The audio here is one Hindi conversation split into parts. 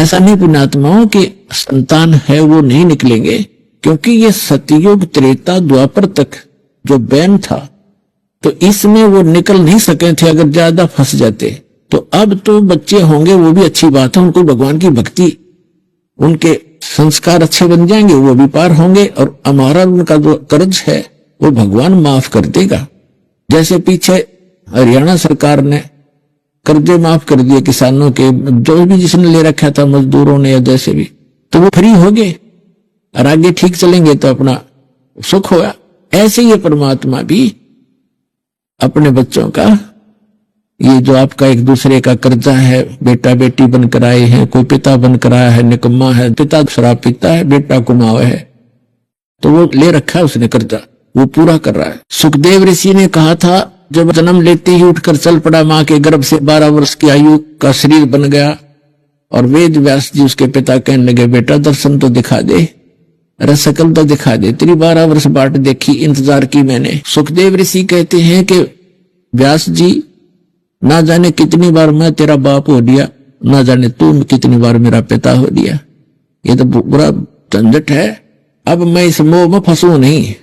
ऐसा नहीं पुण्यात्माओं कि संतान है वो नहीं निकलेंगे, क्योंकि ये सतयुग त्रेता द्वापर तक जो बैन था तो इसमें वो निकल नहीं सके थे, अगर ज्यादा फंस जाते। तो अब तो बच्चे होंगे, वो भी अच्छी बात है, उनको भगवान की भक्ति, उनके संस्कार अच्छे बन जाएंगे, वो भी पार होंगे, और हमारा उनका जो कर्ज है वो भगवान माफ कर देगा। जैसे पीछे हरियाणा सरकार ने कर्जे माफ कर दिए किसानों के, जो भी जिसने ले रखा था, मजदूरों ने या जैसे भी, तो वो फ्री हो गए और आगे ठीक चलेंगे तो अपना सुख होगा। ऐसे ही परमात्मा भी अपने बच्चों का, ये जो आपका एक दूसरे का कर्जा है, बेटा बेटी बनकर आए हैं, कोई पिता बनकर आया है निकम्मा है, पिता शराब पीता है, बेटा कुमावा है, तो वो ले रखा है उसने कर्जा, वो पूरा कर रहा है। सुखदेव ऋषि ने कहा था, जब जन्म लेते ही उठकर चल पड़ा मां के गर्भ से, 12 वर्ष की आयु का शरीर बन गया, और वेद व्यास जी उसके पिता कहने लगे, बेटा दर्शन तो दिखा दे, रसकल तो दिखा दे, तेरी 12 वर्ष बाट देखी, इंतजार की मैंने। सुखदेव ऋषि कहते हैं कि व्यास जी, ना जाने कितनी बार मैं तेरा बाप हो दिया, ना जाने तू कितनी बार मेरा पिता हो दिया, ये तो बुरा झंझट है। अब मैं इस मोह में फंसू नहीं,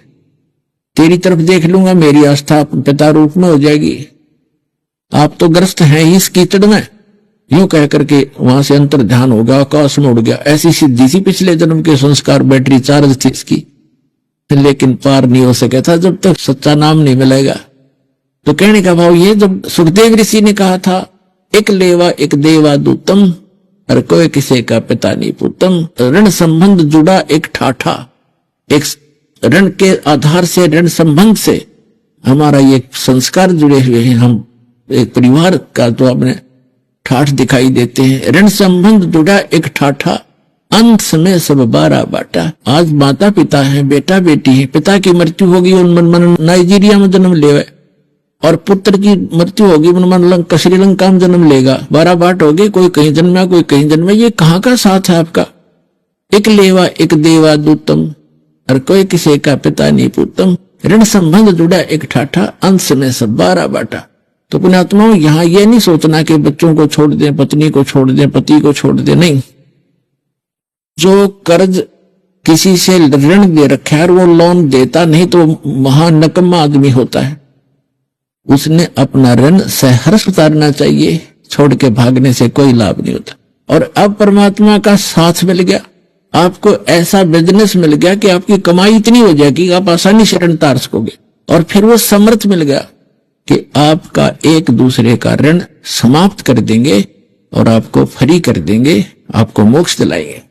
तेरी तरफ देख लूंगा, मेरी आस्था पिता रूप में हो जाएगी। आप तो ग्रस्त हैं ही इस कीचड़ में, यूं कह करके वहां से अंतर ध्यान हो गया, आकाश में उड़ गया। ऐसी सिद्धि सी पिछले जन्म के संस्कार, बैटरी चार्ज थी इसकी, लेकिन पार नहीं हो सका था जब तक सच्चा नाम नहीं मिलेगा। तो कहने का भाव ये, जब सुखदेव ऋषि ने कहा था, एक लेवा एक देवा दूतम, और कोई किसी का पिता नहीं पूतम, ऋण संबंध जुड़ा एक ठाठा, एक ऋण के आधार से, ऋण संबंध से हमारा ये संस्कार जुड़े हुए हैं, हम एक परिवार का तो अपने ठाठ दिखाई देते हैं। ऋण संबंध जुड़ा एक ठाठा, अंत में सब 12 बाटा। आज माता पिता है, बेटा बेटी है, पिता की मृत्यु होगी मन नाइजीरिया में जन्म ले, और पुत्र की मृत्यु होगी मन श्रीलंका में जन्म लेगा, 12 बाट हो गए, कोई कहीं जन्मा कोई कहीं जन्मा। ये कहाँ का साथ है आपका? एक लेवा एक देवा दूतम, और कोई किसी का पिता नहीं पूतम, ऋण संबंध जुड़ा एक ठाठा, अंश में सब 12 बाटा। तो पुण्यात्माओं, यहां यह नहीं सोचना कि बच्चों को छोड़ दें, पत्नी को छोड़ दें, पति को छोड़ दें, नहीं। जो कर्ज किसी से ऋण दे रखा है और वो लोन देता नहीं तो महानकम्मा आदमी होता है, उसने अपना ऋण सहर्ष उतारना चाहिए, छोड़ के भागने से कोई लाभ नहीं होता। और अब परमात्मा का साथ मिल गया, आपको ऐसा बिजनेस मिल गया कि आपकी कमाई इतनी हो जाएगी कि आप आसानी से ऋण उतार सकोगे, और फिर वो समर्थ मिल गया कि आपका एक दूसरे का ऋण समाप्त कर देंगे और आपको फ्री कर देंगे, आपको मोक्ष दिलाएंगे।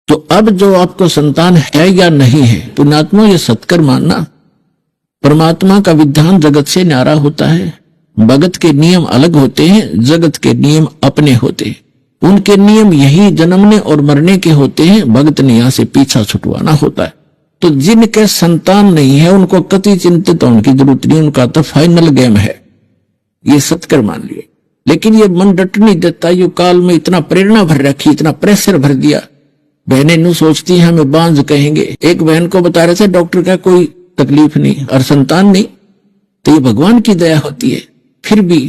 तो अब जो आपको संतान है या नहीं है, पुण्यात्मा ये सत्कर मानना, परमात्मा का विधान जगत से न्यारा होता है। भगत के नियम अलग होते हैं, जगत के नियम अपने होते हैं। उनके नियम यही जन्मने और मरने के होते हैं, भगत ने यहां से पीछा छुटवाना होता है। तो जिनके संतान नहीं है उनको कति चिंतित होने की जरूरत नहीं, उनका तो फाइनल गेम है, ये सत्कर मान लिए। लेकिन ये मन डट नहीं देता, यो काल में इतना प्रेरणा भर रखी, इतना प्रेशर भर दिया, बहनें नु सोचती हैं हमें बांझ कहेंगे। एक बहन को बता रहे थे डॉक्टर का कोई तकलीफ नहीं और संतान नहीं, तो ये भगवान की दया होती है। फिर भी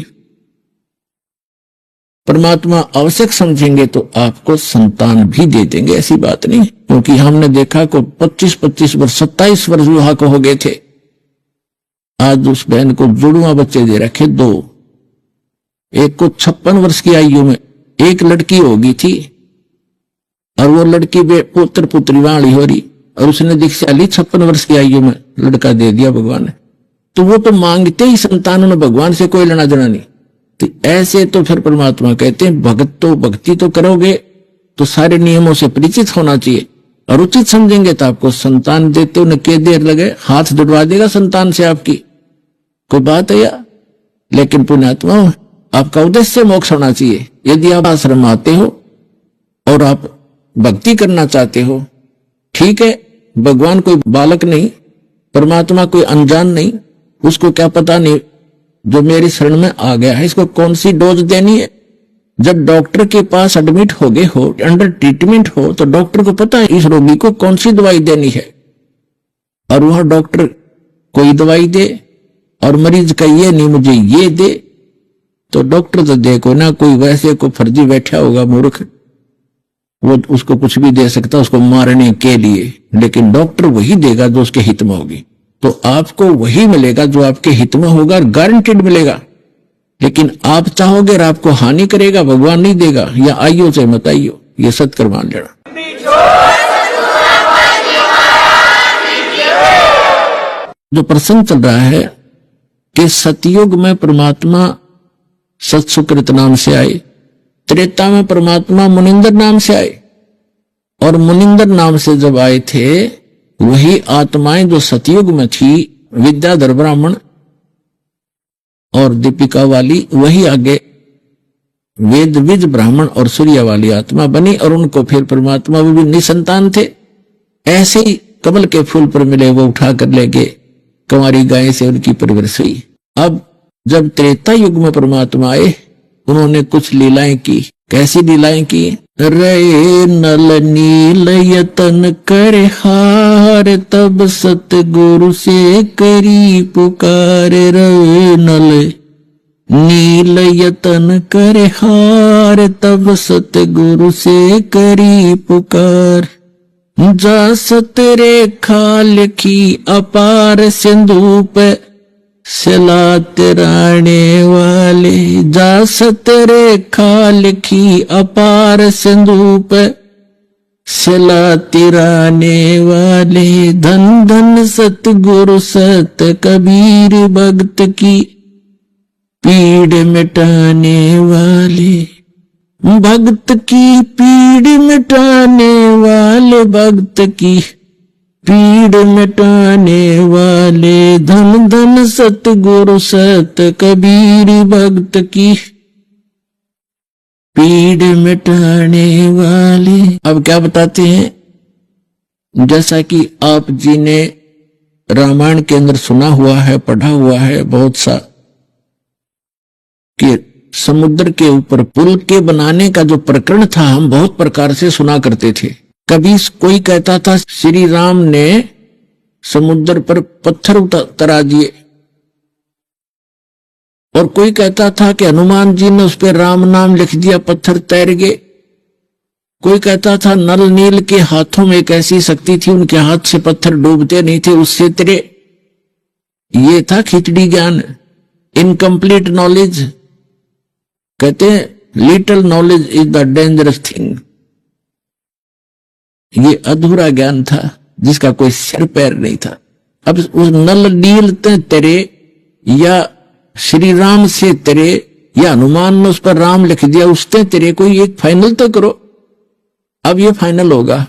परमात्मा आवश्यक समझेंगे तो आपको संतान भी दे देंगे, ऐसी बात नहीं। क्योंकि हमने देखा को 25-25 वर्ष 27 वर्ष विवाह को हो गए थे, आज उस बहन को जुड़वा बच्चे दे रखे 2। एक को 56 वर्ष की आयु में एक लड़की होगी थी, और वो लड़की पुत्र पुत्री वाली हो रही, और उसने दीक्षा ली 56 वर्ष की आयु में लड़का दे दिया भगवान ने। तो वो तो मांगते ही संतानों ने, भगवान से कोई लेना देना नहीं। तो ऐसे तो फिर परमात्मा कहते हैं भक्ति तो करोगे तो सारे नियमों से परिचित होना चाहिए, और उचित समझेंगे तो आपको संतान देते उन्हें के देर लगे, हाथ जुड़वा देगा संतान से आपकी, कोई बात है या। लेकिन पुण्यात्मा, आपका उद्देश्य मोक्ष होना चाहिए। यदि आप आश्रम आते हो और आप भक्ति करना चाहते हो, ठीक है, भगवान कोई बालक नहीं, परमात्मा कोई अनजान नहीं, उसको क्या पता नहीं जो मेरी शरण में आ गया है इसको कौन सी डोज देनी है। जब डॉक्टर के पास एडमिट हो गए हो, अंडर ट्रीटमेंट हो, तो डॉक्टर को पता है इस रोगी को कौन सी दवाई देनी है, और वह डॉक्टर कोई दवाई दे और मरीज का ये नहीं मुझे ये दे, तो डॉक्टर तो देखो ना, कोई वैसे को फर्जी बैठा होगा मूर्ख, वो उसको कुछ भी दे सकता उसको मारने के लिए, लेकिन डॉक्टर वही देगा जो उसके हित में होगी। तो आपको वही मिलेगा जो आपके हित में होगा, गारंटेड मिलेगा। लेकिन आप चाहोगे और आपको हानि करेगा, भगवान नहीं देगा। या आइयो चाहे मत आइयो, ये सत्य मान लेना। जो प्रसंग चल रहा है कि सतयुग में परमात्मा सत्सुकृत नाम से आए, त्रेता में परमात्मा मुनिंदर नाम से आए, और मुनिंदर नाम से जब आए थे वही आत्माएं जो सतयुग में थी, विद्याधर ब्राह्मण और दीपिका वाली, वही आगे वेद ब्राह्मण और सूर्य वाली आत्मा बनी, और उनको फिर परमात्मा वो भी निसंतान थे। ऐसे ही कमल के फूल पर मिले वो उठा कर ले गए, कुंवारी गाय से उनकी परवरिश हुई। अब जब त्रेता युग में परमात्मा आए, उन्होंने कुछ लीलाएं की। कैसी लीलाएं की? रे नल नील यतन करे हार, तब सतगुरु से करी पुकार। रे नल नील यतन करे हार, तब सतगुरु से करी पुकार। जा सतरेखा लिखी अपार सिंधु पे, सिला तिराने वाले। जा सतरेखा लिखी अपार सिंधु पे, सिला तिराने वाले। धन धन सतगुरु सत कबीर, भक्त की पीड़ मिटाने वाले। भक्त की पीड़ मिटाने वाले, भक्त की पीड़ मिटाने वाले। धन धन सतगुरु सत कबीर, भक्त की पीड़ मिटाने वाले। अब क्या बताते हैं? जैसा कि आप जी ने रामायण के अंदर सुना हुआ है, पढ़ा हुआ है बहुत सा, कि समुद्र के ऊपर पुल के बनाने का जो प्रकरण था हम बहुत प्रकार से सुना करते थे। कभी कोई कहता था श्री राम ने समुद्र पर पत्थर उतरा दिए, और कोई कहता था कि हनुमान जी ने उस पर राम नाम लिख दिया, पत्थर तैर गए। कोई कहता था नल नील के हाथों में एक ऐसी शक्ति थी, उनके हाथ से पत्थर डूबते नहीं थे, उससे तैरे। ये था खिचड़ी ज्ञान, इनकम्प्लीट नॉलेज। कहते हैं little knowledge is the dangerous thing. ये अधूरा ज्ञान था जिसका कोई सिर पैर नहीं था। अब उस नल नील तेरे या श्री राम से तेरे या हनुमान ने उस पर राम लिख दिया, उससे तेरे कोई एक फाइनल तो करो। अब ये फाइनल होगा।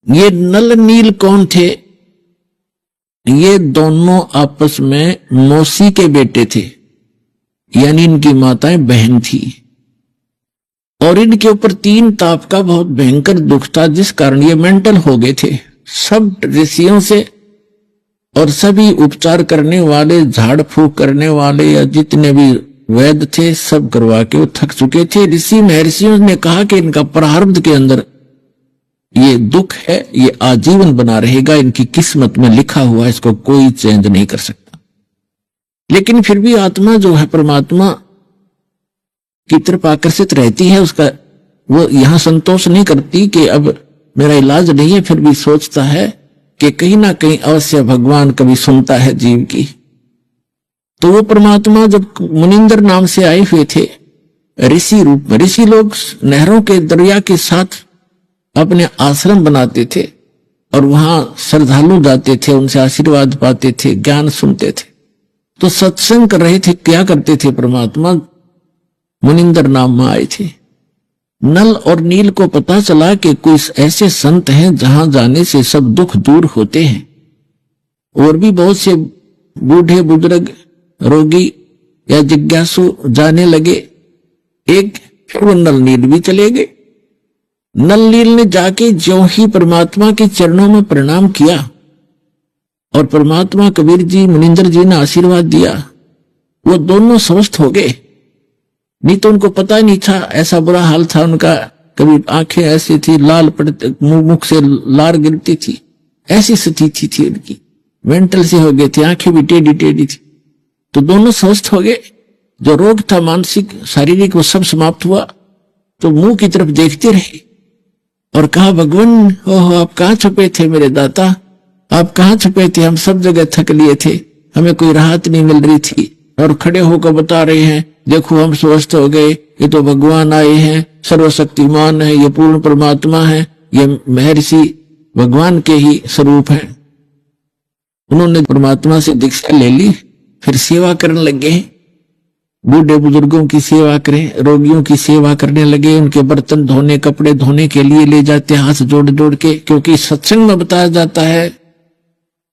ये नल नील कौन थे? ये दोनों आपस में मौसी के बेटे थे, यानी इनकी माताएं बहन थी, और इनके ऊपर 3 ताप का बहुत भयंकर दुख था, जिस कारण ये मेंटल हो गए थे। सब ऋषियों से और सभी उपचार करने वाले, झाड़ फूक करने वाले या जितने भी वैद्य थे, सब करवा के वो थक चुके थे। ऋषि महर्षियों ने कहा कि इनका प्रारब्ध के अंदर ये दुख है, ये आजीवन बना रहेगा, इनकी किस्मत में लिखा हुआ, इसको कोई चेंज नहीं कर सकता। लेकिन फिर भी आत्मा जो है परमात्मा की तरफ आकर्षित रहती है, उसका वो यहां संतोष नहीं करती कि अब मेरा इलाज नहीं है, फिर भी सोचता है कि कहीं ना कहीं अवश्य भगवान कभी सुनता है जीव की। तो वो परमात्मा जब मुनिंदर नाम से आए हुए थे ऋषि रूप में, ऋषि लोग नहरों के दरिया के साथ अपने आश्रम बनाते थे और वहां श्रद्धालु जाते थे, उनसे आशीर्वाद पाते थे, ज्ञान सुनते थे। तो सत्संग कर रहे थे, क्या करते थे? परमात्मा मुनिंदर नाम में आए थे। नल और नील को पता चला कि कुछ ऐसे संत हैं जहां जाने से सब दुख दूर होते हैं, और भी बहुत से बूढ़े बुजुर्ग, रोगी या जिज्ञासु जाने लगे। एक फिर वो नल नील भी चले गए। नल नील ने जाके ज्यों ही परमात्मा के चरणों में प्रणाम किया, और परमात्मा कबीर जी, मुनिंदर जी ने आशीर्वाद दिया, वो दोनों स्वस्थ हो गए। नहीं तो उनको पता ही नहीं था, ऐसा बुरा हाल था उनका। कभी आंखें ऐसी थी, लाल पड़ते, मुख से लार गिरती थी, ऐसी स्थिति थी उनकी, मेंटल से हो गए थे, आंखें भी टेढ़ी टेढ़ी थी। तो दोनों स्वस्थ हो गए। जो रोग था मानसिक शारीरिक वो सब समाप्त हुआ। तो मुंह की तरफ देखते रहे और कहा, भगवान ओह आप कहाँ छुपे थे मेरे दाता, आप कहाँ छुपे थे, हम सब जगह थक लिए थे, हमें कोई राहत नहीं मिल रही थी। और खड़े होकर बता रहे हैं, देखो हम स्वस्थ हो गए, ये तो भगवान आए हैं, सर्वशक्तिमान है, ये पूर्ण परमात्मा है, ये महर्षि भगवान के ही स्वरूप हैं। उन्होंने परमात्मा से दीक्षा ले ली, फिर सेवा करने लगे, बूढ़े बुजुर्गों की सेवा करें, रोगियों की सेवा करने लगे, उनके बर्तन धोने कपड़े धोने के लिए ले जाते हाथ जोड़ जोड़ के, क्योंकि सत्संग में बताया जाता है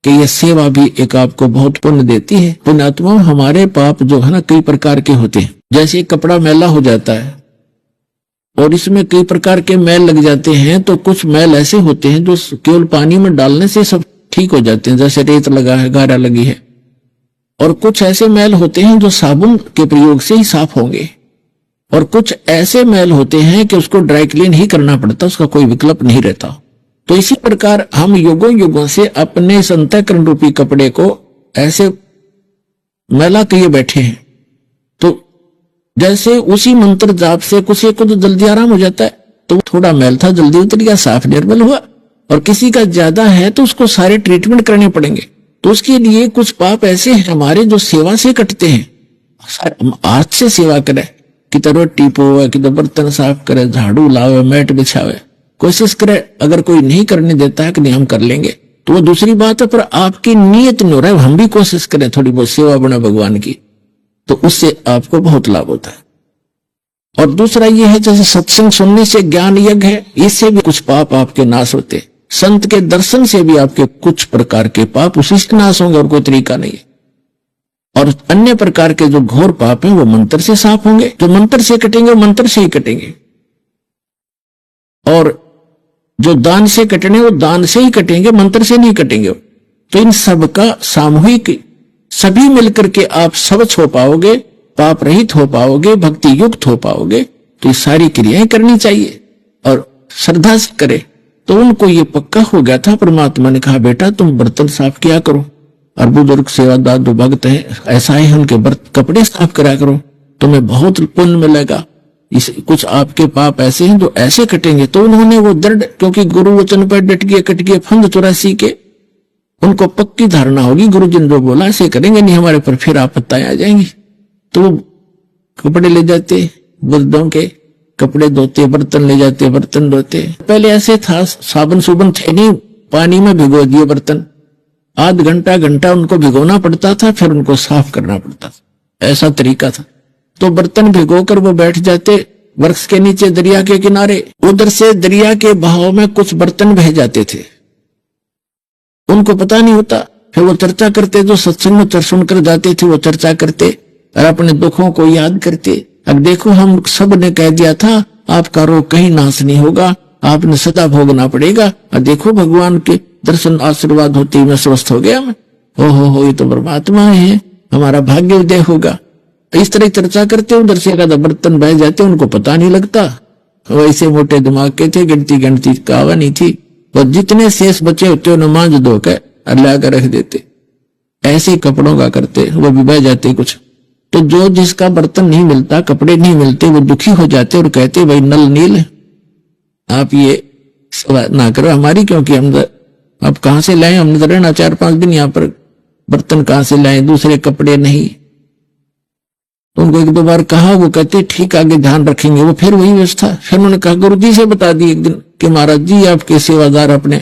कि यह सेवा भी एक आपको बहुत पुण्य देती है। पुण्यात्मा हमारे पाप जो है ना कई प्रकार के होते हैं, जैसे कपड़ा मैला हो जाता है और इसमें कई प्रकार के मैल लग जाते हैं, तो कुछ मैल ऐसे होते हैं जो केवल पानी में डालने से सब ठीक हो जाते हैं, जैसे रेत लगा है, गारा लगी है। और कुछ ऐसे मैल होते हैं जो साबुन के प्रयोग से ही साफ होंगे, और कुछ ऐसे मैल होते हैं कि उसको ड्राई क्लीन ही करना पड़ता, उसका कोई विकल्प नहीं रहता। तो इसी प्रकार हम युगों युगों से अपने अंतःकरण रूपी कपड़े को ऐसे मैला किए बैठे हैं। तो जैसे उसी मंत्र जाप से कुछ को तो जल्दी आराम हो जाता है, तो थोड़ा मैल था जल्दी उतर गया, साफ निर्मल हुआ। और किसी का ज्यादा है तो उसको सारे ट्रीटमेंट करने पड़ेंगे। तो उसके लिए कुछ पाप ऐसे हैं हमारे जो सेवा से कटते हैं। हाथ से सेवा करे, किधर रोटी पोवे, किधर बर्तन साफ करे, झाड़ू लावे, मैट बिछावे, कोशिश करे। अगर कोई नहीं करने देता है कि नहीं हम कर लेंगे तो वो दूसरी बात है, पर आपकी नीयत नहीं हो रहा है, हम भी कोशिश करें थोड़ी बहुत सेवा बने भगवान की, तो उससे आपको बहुत लाभ होता है। और दूसरा ये है, जैसे सत्संग सुनने से ज्ञान यज्ञ है, इससे भी कुछ पाप आपके नाश होते। संत के दर्शन से भी आपके कुछ प्रकार के पाप उसी से नाश होंगे और कोई तरीका नहीं है। और अन्य प्रकार के जो घोर पाप हैं वो मंत्र से साफ होंगे, जो मंत्र से कटेंगे वो मंत्र से ही कटेंगे, और जो दान से कटने वो दान से ही कटेंगे, मंत्र से नहीं कटेंगे। तो इन सब का सामूहिक सभी मिलकर के आप स्वच्छ हो पाओगे, पाप रहित हो पाओगे, भक्ति युक्त हो पाओगे। तो ये सारी क्रियाएं करनी चाहिए और श्रद्धा से करे। तो उनको ये पक्का हो गया था, परमात्मा ने कहा बेटा तुम बर्तन साफ किया करो, और बुजुर्ग सेवादार जो भक्त हैं ऐसा ही उनके कपड़े साफ करा करो, तुम्हें बहुत पुण्य मिलेगा। इस कुछ आपके पाप ऐसे हैं जो ऐसे कटेंगे। तो उन्होंने वो दृढ़, क्योंकि गुरु वचन पर डट गए, कट गए फंद 84 के, उनको पक्की धारणा होगी गुरु जिन जो बोला ऐसे करेंगे, नहीं हमारे पर फिर आपत्तियां आ जाएंगी। तो वो कपड़े ले जाते, बुजुर्गों के कपड़े धोते, बर्तन ले जाते, बर्तन धोते। पहले ऐसे था, साबुन सुबन थे नहीं, पानी में भिगो दिए बर्तन, आध घंटा घंटा उनको भिगोना पड़ता था, फिर उनको साफ करना पड़ता था, ऐसा तरीका था। तो बर्तन भिगोकर वो बैठ जाते वृक्ष के नीचे दरिया के किनारे। उधर से दरिया के बहाव में कुछ बर्तन बह जाते थे, उनको पता नहीं होता। फिर वो चर्चा करते, जो सत्संग में सुनकर जाते थे वो चर्चा करते और अपने दुखों को याद करते। अब देखो हम सब ने कह दिया था आपका रोग कहीं नाश नहीं होगा, आपने सदा भोगना पड़ेगा, और देखो भगवान के दर्शन आशीर्वाद होते ही मैं स्वस्थ हो गया। मैं हो ये तो परमात्मा है, हमारा भाग्य उदय होगा। इस तरह चर्चा करते, उधर से एक बर्तन बह जाते, उनको पता नहीं लगता। वैसे मोटे दिमाग के थे, गिनती कावा नहीं थी। और जितने शेष बचे होते उन्हें मांझ धो के ला कर रख देते, ऐसे कपड़ों का करते, वो भी बह जाते कुछ। तो जो जिसका बर्तन नहीं मिलता, कपड़े नहीं मिलते, वो दुखी हो जाते और कहते भाई नल नील आप ये ना करो हमारी, क्योंकि हम अब कहां से लाएं, हमने तो रहना 4-5 दिन यहाँ पर, बर्तन कहां से लाएं, दूसरे कपड़े नहीं। तो उनको 1-2 बार कहा, वो कहते ठीक आगे ध्यान रखेंगे। वो फिर वही व्यवस्था। फिर उन्होंने कहा गुरु जी से बता दी एक दिन कि महाराज जी आपके सेवादार अपने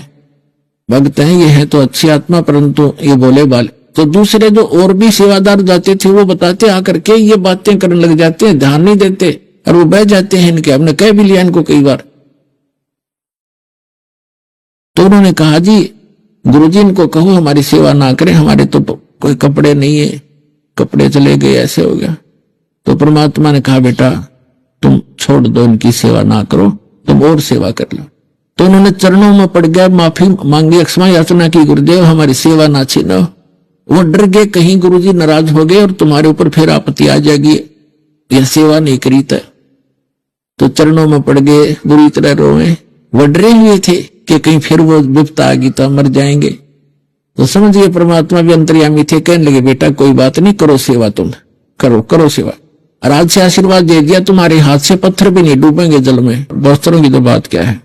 भक्त हैं, ये है तो अच्छी आत्मा, परंतु ये बोले बाले। तो दूसरे जो और भी सेवादार जाते थे वो बताते आकर के, ये बातें करने लग जाते हैं, ध्यान नहीं देते और वो बह जाते हैं इनके। हमने कह भी लिया इनको कई बार। तो उन्होंने कहा जी गुरुजी इनको कहो हमारी सेवा ना करें, हमारे तो कोई कपड़े नहीं है, कपड़े चले गए, ऐसे हो गया। तो परमात्मा ने कहा बेटा तुम छोड़ दो, इनकी सेवा ना करो, तुम और सेवा कर लो। तो उन्होंने चरणों में पड़ गया, माफी मांगी, क्षमा याचना की, गुरुदेव हमारी सेवा ना छीनो। वो डर गए कहीं गुरुजी नाराज हो गए और तुम्हारे ऊपर फिर आपत्ति आ जाएगी, यह सेवा नहीं करी था। तो चरणों में पड़ गए, बुरी तरह रोए, वो डरे हुए थे कि कहीं फिर वो विपता आ गई तो मर जाएंगे। तो समझिए परमात्मा भी अंतर्यामी थे, कहने लगे बेटा कोई बात नहीं, करो सेवा, तुम करो सेवा। और आज से आशीर्वाद दे दिया, तुम्हारे हाथ से पत्थर भी नहीं डूबेंगे जल में। वस्त्रों की तो बात क्या है।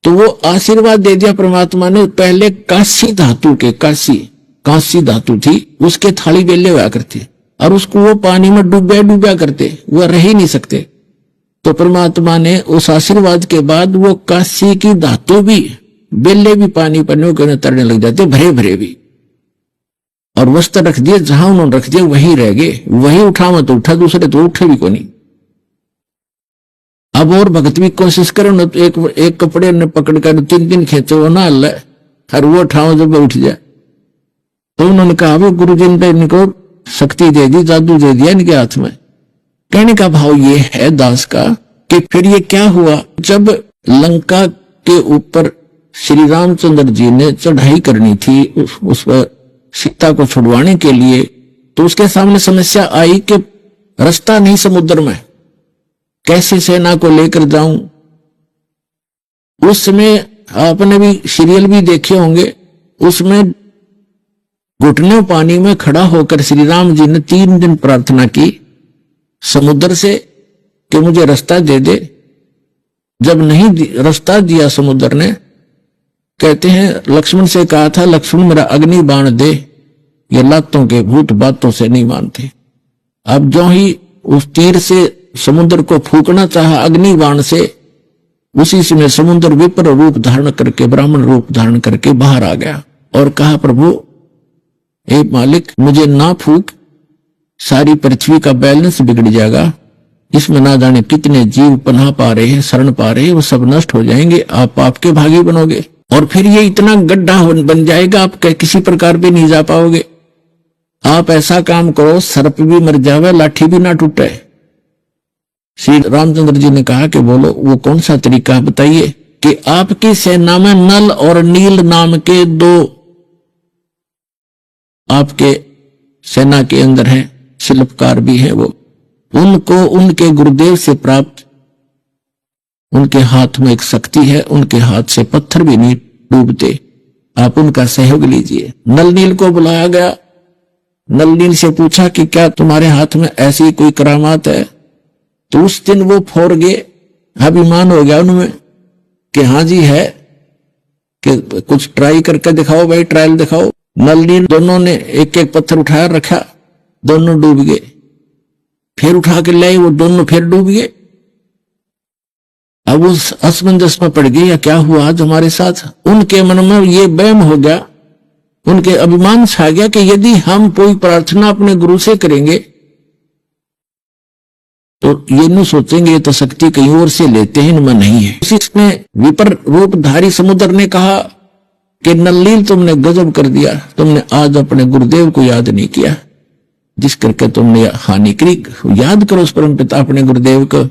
तो वो आशीर्वाद दे दिया परमात्मा ने। पहले कांसी धातु के, कांसी धातु थी, उसके थाली बेले हुआ करते और उसको वो पानी में डूबा करते, वह रह ही नहीं सकते। तो परमात्मा ने उस आशीर्वाद के बाद वो कांसी की धातु भी, बेले भी पानी पर न्यू तरने लग जाते, भरे भरे भी। और वस्त्र रख दिए, जहां उन्होंने रख दिए वहीं रह गए। वही उठा मत उठा, दूसरे तो उठे भी को नहीं। अब और भगत भी कोशिश करो न, तो एक कपड़े ने पकड़ कर 3 खेचो ना हल्ला, हर वो उठाओ जब उठ जाए। तो उन्होंने कहा वो गुरु जी ने इनको शक्ति दे दी, जादू दे दिया इनके हाथ में। कहने का भाव ये है दास का कि फिर ये क्या हुआ, जब लंका के ऊपर श्री रामचंद्र जी ने चढ़ाई करनी थी उस पर सीता को छुड़वाने के लिए, तो उसके सामने समस्या आई कि रास्ता नहीं समुद्र में, कैसे सेना को लेकर जाऊं। उस समय आपने भी सीरियल भी देखे होंगे, उसमें घुटनों पानी में खड़ा होकर श्री राम जी ने 3 दिन प्रार्थना की समुद्र से कि मुझे रास्ता दे दे। जब नहीं रास्ता दिया समुद्र ने, कहते हैं लक्ष्मण से कहा था, लक्ष्मण मेरा अग्नि बाण दे, ये लातों के भूत बातों से नहीं मानते। अब जो ही उस तीर से समुद्र को फूकना चाहा अग्नि बाण से, उसी समय समुद्र विपर रूप धारण करके, ब्राह्मण रूप धारण करके बाहर आ गया और कहा प्रभु हे मालिक मुझे ना फूक, सारी पृथ्वी का बैलेंस बिगड़ जाएगा, इसमें ना जाने कितने जीव पनाह पा रहे हैं, शरण पा रहे हैं, वो सब नष्ट हो जाएंगे, आप पाप के भागी बनोगे और फिर ये इतना गड्ढा बन जाएगा, आप किसी प्रकार भी नहीं जा पाओगे। आप ऐसा काम करो सर्प भी मर जावे, लाठी भी ना टूटे। श्री रामचंद्र जी ने कहा कि बोलो वो कौन सा तरीका बताइए। कि आपकी सेना में नल और नील नाम के 2 आपके सेना के अंदर हैं, शिल्पकार भी हैं, वो उनको उनके गुरुदेव से प्राप्त, उनके हाथ में एक शक्ति है, उनके हाथ से पत्थर भी नहीं डूबते, आप उनका सहयोग लीजिए। नल नील को बुलाया गया, नल नील से पूछा कि क्या तुम्हारे हाथ में ऐसी कोई करामात है। तो उस दिन वो फोड़ गए, अभिमान हो गया उनमें कि हाँ जी है, कि कुछ ट्राई करके दिखाओ भाई, ट्रायल दिखाओ। नल नील दोनों ने एक एक पत्थर उठाया रखा, दोनों डूब गए। फिर उठा के लाए, वो दोनों फिर डूब गए। अब उस असमंजस में पड़ गए, या क्या हुआ आज हमारे साथ। उनके मन में ये वहम हो गया, उनके अभिमान छा गया कि यदि हम कोई प्रार्थना अपने गुरु से करेंगे तो ये नहीं सोचेंगे ये तो शक्ति कहीं और से लेते हैं, इनमें नहीं है। इसमें विपर रूपधारी समुद्र ने कहा कि नल्लील तुमने गजब कर दिया, तुमने आज अपने गुरुदेव को याद नहीं किया, जिस करके तुमने हानि करी। याद करो उस परम पिता अपने गुरुदेव को,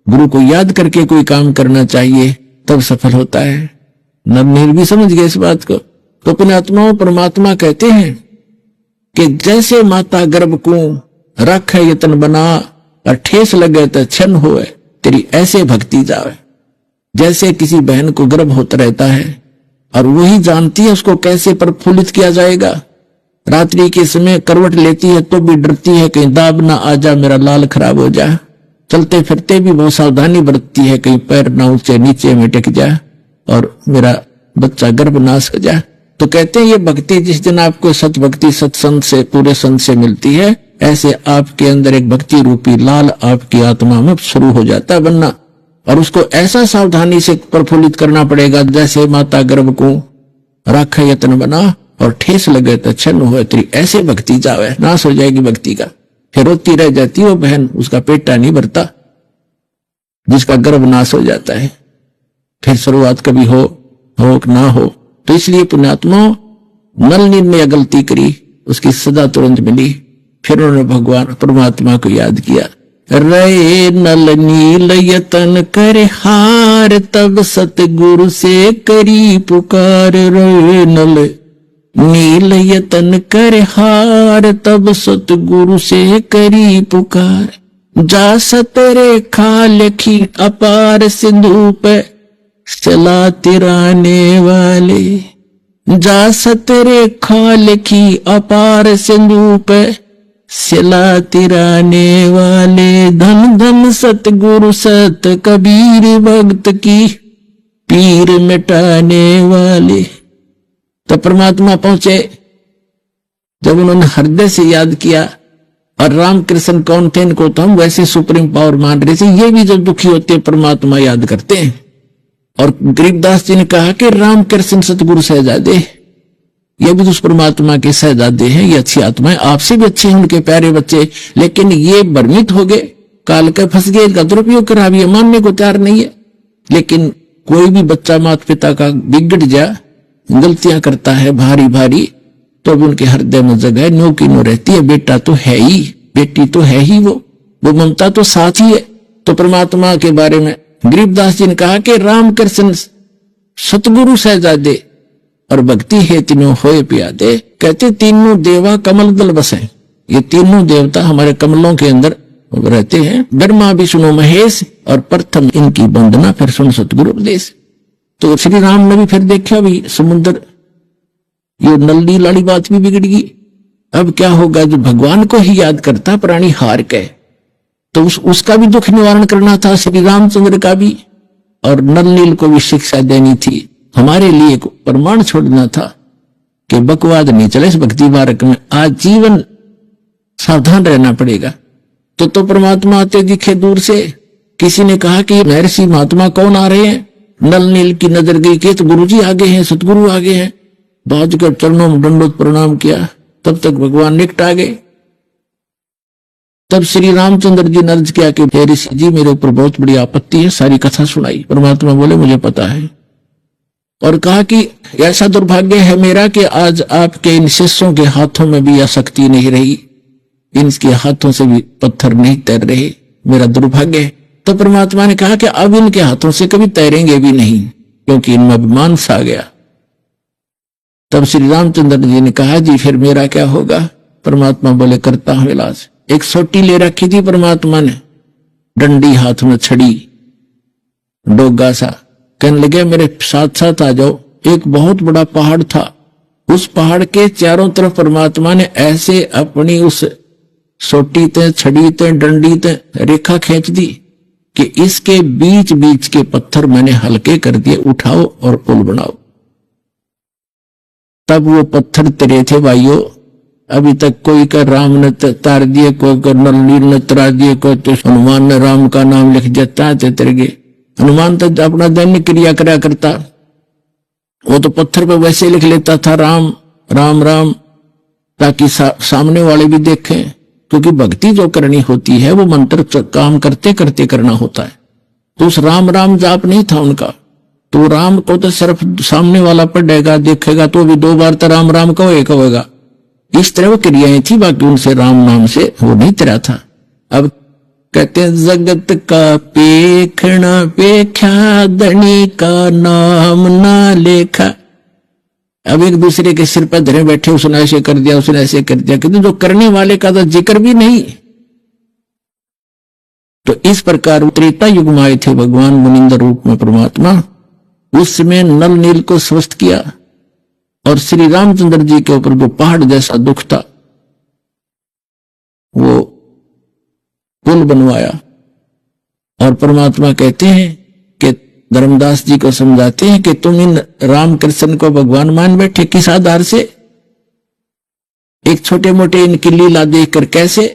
गुरु को याद करके कोई काम करना चाहिए, तब सफल होता है। नरनील भी समझ गए इस बात को। तो अपने आत्माओं परमात्मा कहते हैं कि जैसे माता गर्भ को रख यतन बना और ठेस लगे तो छन होए, तेरी ऐसे भक्ति जावे। जैसे किसी बहन को गर्भ होता रहता है और वही जानती है उसको कैसे प्रफुल्लित किया जाएगा। रात्रि के समय करवट लेती है तो भी डरती है कहीं दाब ना आ जा, मेरा लाल खराब हो जाए। चलते फिरते भी बहुत सावधानी बरतती है, कहीं पैर ना ऊंचे नीचे में टिक जाए और मेरा बच्चा गर्भनाश हो जाए। तो कहते हैं ये भक्ति जिस दिन आपको सत भक्ति सत्संग से, पूरे संत से मिलती है, ऐसे आपके अंदर एक भक्ति रूपी लाल आपकी आत्मा में शुरू हो जाता है बनना। और उसको ऐसा सावधानी से प्रफुल्लित करना पड़ेगा जैसे माता गर्भ को राख यत्न बना और ठेस लगे तो छन्न हो, तेरी ऐसे भक्ति जावे, नाश हो जाएगी भक्ति का। फिर रोती रह जाती वो बहन, उसका पेटा नहीं भरता, जिसका गर्भ नाश हो जाता है। फिर शुरुआत कभी हो ना हो। तो इसलिए पुण्यात्मा नल नील में गलती करी, उसकी सजा तुरंत मिली। फिर उन्होंने भगवान परमात्मा को याद किया। रे नल नील यतन कर हार, तब सतगुरु से करी पुकार। रे नल नील यतन कर हार, तब सतगुरु से करी पुकार। जा सतरे खा लिखी अपार सिंधु पे चला तिराने वाले। जा सतरे खा लिखी अपार सिंधु पे सिला तिराने वाले, धन धन सतगुरु सत कबीर भक्त की, पीर मिटाने वाले। तो परमात्मा पहुंचे जब उन्होंने हृदय से याद किया। और रामकृष्ण कौन थे, इनको तो हम वैसे सुप्रीम पावर मान रहे थे, ये भी जब दुखी होते परमात्मा याद करते हैं। और गरीबदास जी ने कहा कि रामकृष्ण सतगुरु शहजादे, ये भी उस परमात्मा के शहजादे हैं, ये अच्छी आत्मा है, आपसे भी अच्छे हैं उनके प्यारे बच्चे, लेकिन ये भ्रमित हो गए, काल के फंस गए, इनका दुरुपयोग करा, ये मानने को तैयार नहीं है। लेकिन कोई भी बच्चा माता पिता का बिगड़ जा, गलतियां करता है भारी भारी, तो भी उनके हृदय में जगह नो की नो रहती है। बेटा तो है ही, बेटी तो है ही, वो ममता तो साथ ही है। तो परमात्मा के बारे में गरीबदास जी ने कहा कि रामकृष्ण सतगुरु शहजादे और भक्ति है तीनों होए प्यादे। कहते तीनों देवा कमल दल बसे, ये तीनों देवता हमारे कमलों के अंदर रहते हैं। ब्रह्मा विष्णु महेश और प्रथम इनकी वंदना, फिर सुन सतगुरु उपदेश। तो श्री राम ने भी फिर देखा भी समुद्र, ये नल्ली लाड़ी बात भी बिगड़ गई। अब क्या होगा, जो भगवान को ही याद करता प्राणी हार के, तो उसका भी दुख निवारण करना था श्री रामचंद्र का भी, और नल नील को भी शिक्षा देनी थी। हमारे लिए प्रमाण छोड़ना था कि बकवाद नहीं चले इस भक्ति मार्ग में, आजीवन सावधान रहना पड़ेगा। तो परमात्मा आते दिखे दूर से। किसी ने कहा कि महर्षि महात्मा कौन आ रहे हैं, नल नील की नजर गई कि तो गुरुजी आगे हैं, सतगुरु आगे हैं। बाजकर चरणों में दंडोत प्रणाम किया, तब तक भगवान निकट आ गए। तब श्री रामचंद्र जी ने अर्ज किया कि हे ऋषि जी, मेरे ऊपर बहुत बड़ी आपत्ति है। सारी कथा सुनाई। परमात्मा बोले मुझे पता है, और कहा कि ऐसा दुर्भाग्य है मेरा कि आज आपके इन शिष्यों के हाथों में भी यह शक्ति नहीं रही, इनके हाथों से भी पत्थर नहीं तैर रहे, मेरा दुर्भाग्य है। तो परमात्मा ने कहा कि अब इनके हाथों से कभी तैरेंगे भी नहीं, क्योंकि इनमें अभिमान सा गया। तब श्री रामचंद्र जी ने कहा जी फिर मेरा क्या होगा। परमात्मा बोले करता हूं इलाज। एक सोटी ले रखी थी परमात्मा ने, डंडी हाथ में छड़ी, डोगा सा। कहने लगे मेरे साथ साथ आ जाओ। एक बहुत बड़ा पहाड़ था, उस पहाड़ के चारों तरफ परमात्मा ने ऐसे अपनी उस सोटी ते, छड़ी ते, डंडी ते रेखा खींच दी कि इसके बीच बीच के पत्थर मैंने हल्के कर दिए, उठाओ और पुल बनाओ। तब वो पत्थर तरे थे भाइयों। अभी तक कोई का राम ने तार दिए, कोई का नल ने तरा दिए, कोई तो हनुमान ने राम का नाम लिख दिया, तर गए। हनुमान तो अपना दैनिक क्रिया करा करता, वो तो पत्थर पे वैसे लिख लेता था राम राम राम, ताकि सामने वाले भी देखें। क्योंकि भक्ति जो करनी होती है वो मंत्र काम करते करते करना होता है। तो उस राम राम जाप नहीं था उनका। तो राम को तो सिर्फ सामने वाला पढ़ेगा देखेगा तो भी 2 बार तो राम राम कहेगा। इस तरह वो क्रियाएं थी, बाकी उनसे राम नाम से वो नहीं तरह था। अब कहते हैं जगत का पेखना पेख्या, धनी का नाम ना लेखा। अब एक दूसरे के सिर पर धरे बैठे, उसने ऐसे कर दिया, उसने ऐसे कर दिया, किंतु जो करने वाले का तो जिक्र भी नहीं। तो इस प्रकार त्रेता युग में आए थे भगवान मुनिंद्र रूप में परमात्मा। उसमें नल नील को स्वस्थ किया और श्री रामचंद्र जी के ऊपर जो पहाड़ जैसा दुख था वो पुल बनवाया। और परमात्मा कहते हैं कि धर्मदास जी को समझाते हैं कि तुम इन रामकृष्ण को भगवान मान बैठे, किस आधार से? एक छोटे मोटे इनकी लीला देखकर कैसे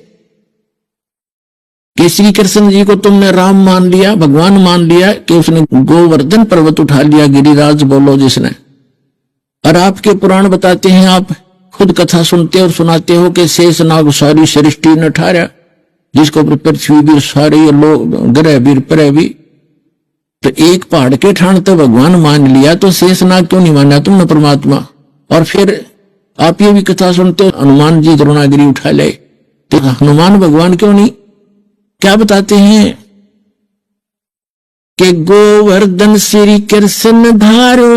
कि श्री कृष्ण जी को तुमने राम मान लिया, भगवान मान लिया, कि उसने गोवर्धन पर्वत उठा लिया, गिरिराज बोलो जिसने। और आपके पुराण बताते हैं, आप खुद कथा सुनते और सुनाते हो कि शेषनाग सारी सृष्टि ने ठारा, जिसको ऊपर पृथ्वी भी सारे लोग ग्रह भी परह भी। तो एक पहाड़ के ठाण तो भगवान मान लिया, तो शेषनाग क्यों नहीं माना तुमने परमात्मा? और फिर आप ये भी कथा सुनते हो हनुमान जी द्रोणागिरी उठा ले, तो हनुमान भगवान क्यों नहीं? क्या बताते हैं कि गोवर्धन श्री कृष्ण धारो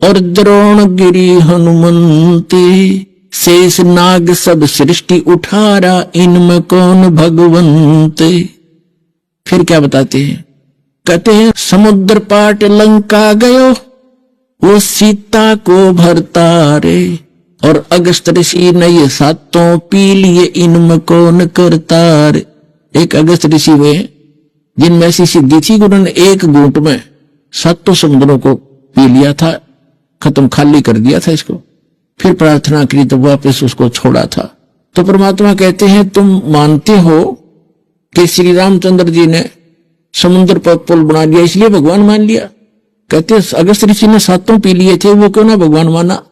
और द्रोणगिरी हनुमंती, शेष नाग सब सृष्टि उठारा, इनमें कौन भगवंत। फिर क्या बताते हैं? कहते हैं समुद्र पाट लंका गयो, वो सीता को भरता रे, और अगस्त ऋषि ने ये सातों पी लिए, इनमें कौन करतार। एक अगस्त ऋषि वे जिनमें ऐसी सिद्धि थी कि उन्होंने एक घूंट में सातों समुद्रों को पी लिया था, खत्म खाली कर दिया था इसको, फिर प्रार्थना करी तो वापस उसको छोड़ा था। तो परमात्मा कहते हैं तुम मानते हो कि श्री रामचंद्र जी ने समुद्र पर पुल बना लिया इसलिए भगवान मान लिया। कहते अगस्त ऋषि ने सातों पी लिए थे, वो क्यों ना भगवान माना।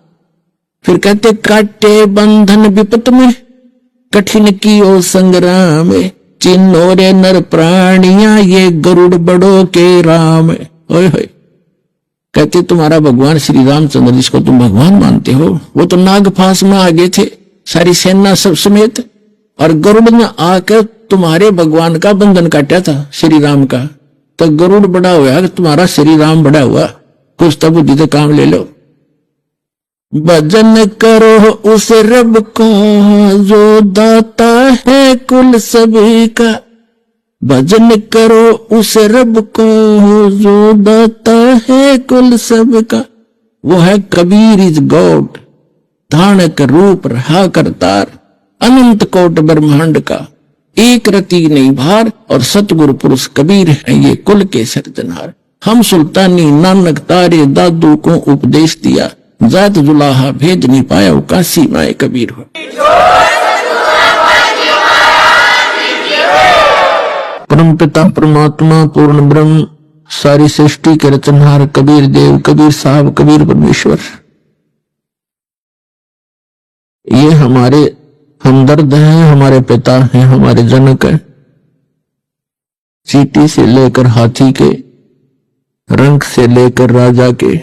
फिर कहते काटे बंधन विपत में, कठिन की ओ संग्राम, चिन्हो रे नर प्राणिया, ये गरुड़ बड़ो के राम। ओए होए, कहते तुम्हारा भगवान श्री रामचंद्र जिसको तुम भगवान मानते हो, वो तो नागफास में आगे थे सारी सेना सब समेत, और गरुड़ ने आकर तुम्हारे भगवान का बंधन काटा था श्री राम का। तो गरुड़ बड़ा हुआ कि तुम्हारा श्री राम बड़ा हुआ, कुछ तो बुद्धि से काम ले लो। भजन करो उस रब को जो दाता है कुल सभी का, भजन करो उस रब को जो दाता है कुल सबका। वो है कबीर इज गॉड, धानक रूप रहा करतार, अनंत कोट ब्रह्मांड का, एक रति नहीं भार, और सतगुरु पुरुष कबीर है ये कुल के सिरजनहार। हम सुल्तानी नानक तारे दादू को उपदेश दिया, जात जुलाहा भेद नहीं पाया काशी माए कबीर हो। परम पिता परमात्मा पूर्ण ब्रह्म सारी सृष्टि के रचनहार कबीर देव, कबीर साहब, कबीर परमेश्वर, ये हमारे हमदर्द हैं, हमारे पिता हैं, हमारे जनक हैं। चींटी से लेकर हाथी के, रंग से लेकर राजा के,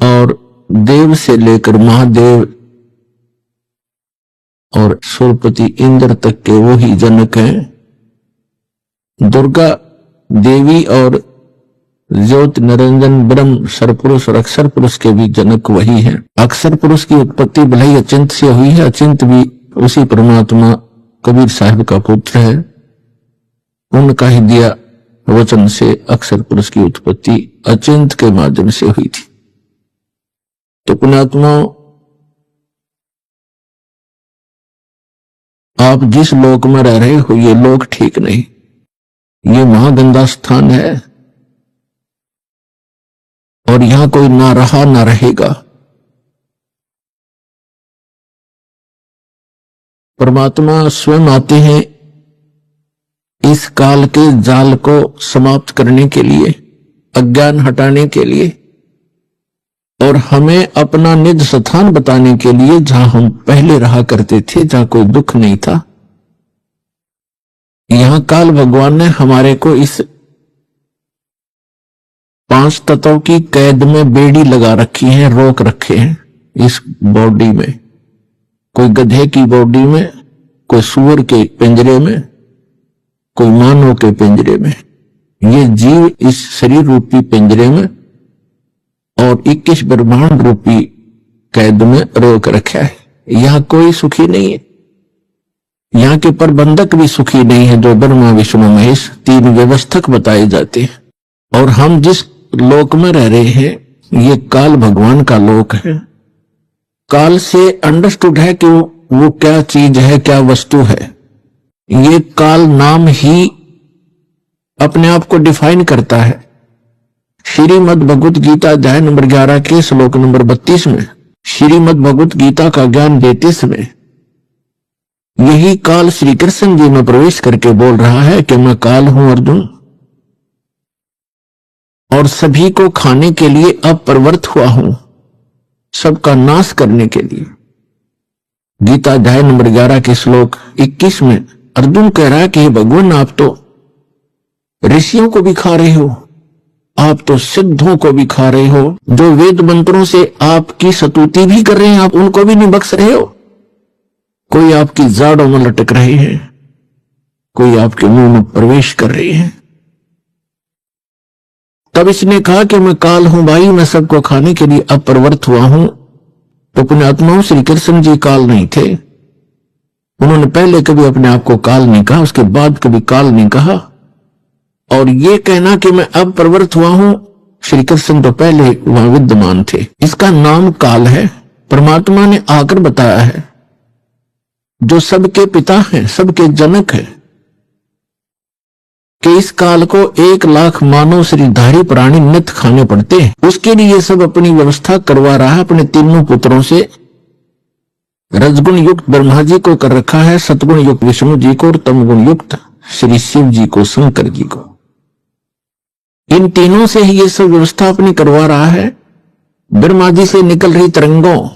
और देव से लेकर महादेव और सुरपति इंद्र तक के वो ही जनक हैं। दुर्गा देवी और ज्योति निरंजन ब्रह्म सरपुरुष और अक्षर पुरुष के भी जनक वही हैं। अक्षर पुरुष की उत्पत्ति भले ही अचिंत से हुई है, अचिंत भी उसी परमात्मा कबीर साहब का पुत्र है, उनका ही दिया वचन से अक्षर पुरुष की उत्पत्ति अचिंत के माध्यम से हुई थी। तो पुण्यात्माओं, आप जिस लोक में रह रहे हो ये लोक ठीक नहीं, ये महागंदा स्थान है, और यहां कोई ना रहा ना रहेगा। परमात्मा स्वयं आते हैं इस काल के जाल को समाप्त करने के लिए, अज्ञान हटाने के लिए, और हमें अपना निज स्थान बताने के लिए, जहां हम पहले रहा करते थे, जहां कोई दुख नहीं था। यहां काल भगवान ने हमारे को इस 5 तत्वों की कैद में बेड़ी लगा रखी है, रोक रखे हैं इस बॉडी में। कोई गधे की बॉडी में, कोई सुअर के पिंजरे में, कोई मानव के पिंजरे में। ये जीव इस शरीर रूपी पिंजरे में और 21 ब्रह्मांड रूपी कैद में रोक रखा है। यहां कोई सुखी नहीं है, यहां के प्रबंधक भी सुखी नहीं है, जो ब्रह्मा विष्णु महेश 3 व्यवस्थक बताए जाते हैं। और हम जिस लोक में रह रहे हैं ये काल भगवान का लोक है। काल से अंडरस्टूड है कि वो क्या चीज है, क्या वस्तु है। ये काल नाम ही अपने आप को डिफाइन करता है। श्रीमद् भगवत गीता अध्याय नंबर 11 के श्लोक नंबर 32 में श्रीमद् भगवत गीता का ज्ञान देते समय यही काल श्री कृष्ण जी में प्रवेश करके बोल रहा है कि मैं काल हूं अर्जुन, और सभी को खाने के लिए अब प्रवृत्त हुआ हूं, सबका नाश करने के लिए। गीता अध्याय नंबर 11 के श्लोक 21 में अर्जुन कह रहा है कि भगवान आप तो ऋषियों को भी खा रहे हो, आप तो सिद्धों को भी खा रहे हो, जो वेद मंत्रों से आपकी स्तुति भी कर रहे हैं, आप उनको भी नहीं बख्श रहे हो। कोई आपकी जाड़ों में लटक रहे हैं, कोई आपके मुंह में प्रवेश कर रहे हैं। तब इसने कहा कि मैं काल हूं भाई, मैं सबको खाने के लिए अब प्रवृत्त हुआ हूं। तो पुण्यात्माओं, श्री कृष्ण जी काल नहीं थे। उन्होंने पहले कभी अपने आप को काल नहीं कहा, उसके बाद कभी काल नहीं कहा। और ये कहना कि मैं अब प्रवृत्त हुआ हूं, श्री कृष्ण तो पहले वहां विद्यमान थे। इसका नाम काल है। परमात्मा ने आकर बताया है, जो सबके पिता हैं, सबके जनक हैं, कि इस काल को 1,00,000 मानव शरीरधारी प्राणी नित्य खाने पड़ते हैं। उसके लिए सब अपनी व्यवस्था करवा रहा है। अपने तीनों पुत्रों से रजगुण युक्त ब्रह्मा जी को कर रखा है, सतगुण युक्त विष्णु जी को और तमगुण युक्त श्री शिव जी को, शंकर जी को। इन तीनों से ही ये सब व्यवस्था अपनी करवा रहा है। ब्रह्मा जी से निकल रही तरंगों,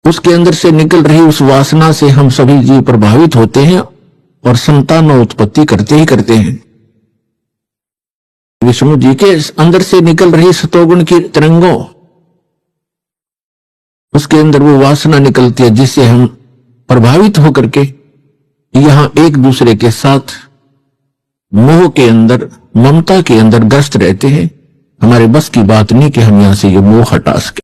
उसके अंदर से निकल रही उस वासना से हम सभी जीव प्रभावित होते हैं और संतान उत्पत्ति करते ही करते हैं। विष्णु जी के अंदर से निकल रही सतोगुण की तरंगों, उसके अंदर वो वासना निकलती है जिससे हम प्रभावित होकर के यहां एक दूसरे के साथ मोह के अंदर, ममता के अंदर ग्रस्त रहते हैं। हमारे बस की बात नहीं कि हम यहां से ये मोह हटा सके।